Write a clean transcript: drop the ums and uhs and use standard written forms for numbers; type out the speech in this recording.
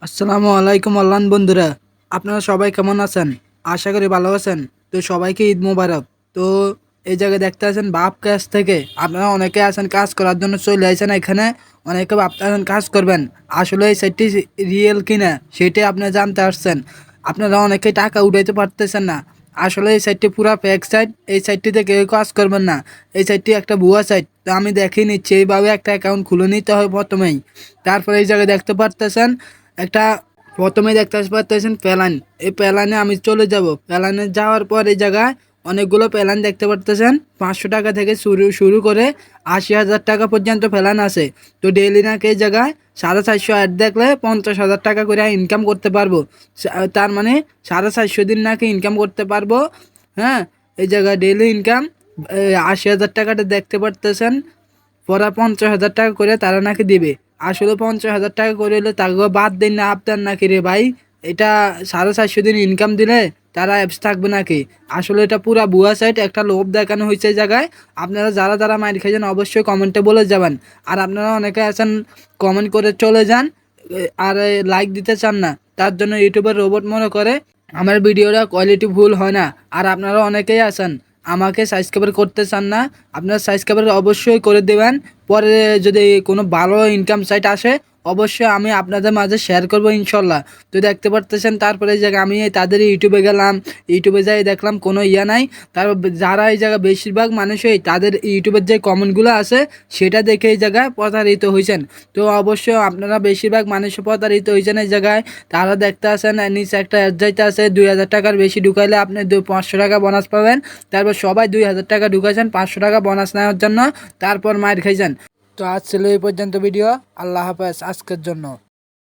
আসসালামু আলাইকুম আল্লাহ বন্ধুরা, আপনারা সবাই কেমন আছেন? আশা করি ভালো আছেন। তো সবাইকে ঈদ মোবারক। তো এই জায়গায় দেখতে আছেন বাপ কাছ থেকে আপনারা অনেকে আছেন কাজ করার জন্য চলে আসেন এখানে। অনেকে ভাবতেছেন কাজ করবেন, আসলে এই সাইটটি রিয়েল কিনা সেটাই আপনারা জানতে আসছেন। আপনারা অনেকেই টাকা উঠাইতে পারতেছেন না। আসলে এই সাইটটি পুরা ফেক সাইট, এই সাইটটিতে কেউ কাজ করবেন না। এই সাইটটি একটা ভুয়া সাইট। তো আমি দেখিয়ে নিচ্ছি, এইভাবে একটা অ্যাকাউন্ট খুলে নিতে হয় প্রথমেই। তারপরে এই জায়গায় দেখতে পারতেছেন একটা, প্রথমে দেখতে পাচ্ছেন প্যালান। এই প্যালানে আমি চলে যাব। প্যালানে যাওয়ার পর এই জায়গায় অনেকগুলো প্যালান দেখতে পারতেছেন। 500 টাকা থেকে শুরু শুরু করে 80,000 টাকা পর্যন্ত প্যালান আছে। তো ডেইলি নাকি এই জায়গায় 450 অ্যাড দেখলে 50,000 টাকা করে ইনকাম করতে পারবো। তার মানে 450 দিন নাকি ইনকাম করতে পারবো। হ্যাঁ, এই জায়গায় ডেইলি ইনকাম 80,000 টাকাটা দেখতে পারতেছেন। পরে 50,000 টাকা করে তারা নাকি দিবে। আসলে 50,000 টাকা করে হলে তাকে বাদ দিন না আপনার নাকি রে ভাই। এটা 450 দিন ইনকাম দিলে তারা অ্যাপস থাকবে নাকি? আসলে এটা পুরা ভুয়া সাইট, একটা লোভ দেখানো হয়েছে এই জায়গায়। আপনারা যারা যারা মাইর খেয়েছেন অবশ্যই কমেন্টে বলে যাবেন। আর আপনারা অনেকে আছেন কমেন্ট করে চলে যান, আর লাইক দিতে চান না। তার জন্য ইউটিউবের রোবট মনে করে আমার ভিডিওটা কোয়ালিটি ফুল হয় না। আর আপনারা অনেকেই আছেন আমাকে সাবস্ক্রাইব করতে চান না। আপনারা সাবস্ক্রাইব অবশ্যই করে দেবেন। পরে যদি কোনো ভালো ইনকাম সাইট আসে অবশ্যই আমি আপনাদের মাঝে শেয়ার করব ইনশাল্লাহ। তো দেখতে পারতেছেন, তারপরে এই জায়গায় আমি তাদের ইউটিউবে গেলাম। ইউটিউবে যাই দেখলাম কোনো ইয়া নাই। তারপর যারা এই জায়গায় বেশিরভাগ মানুষই তাদের ইউটিউবের যে কমেন্টগুলো আছে সেটা দেখে এই জায়গায় প্রতারিত হয়েছেন। তো অবশ্যই আপনারা বেশিরভাগ মানুষ প্রতারিত হয়েছেন এই জায়গায়। তারা দেখতে আসেন নিচে একটা যাইতে আছে 2,000 টাকার বেশি ঢুকাইলে আপনি 500 টাকা বোনাস পাবেন। তারপর সবাই 2,000 টাকা ঢুকাইছেন 500 টাকা বোনাস নেওয়ার জন্য, তারপর মাইর খাইছেন। তো আজ ছিল এই পর্যন্ত ভিডিও। আল্লাহ হাফেজ আজকের জন্য।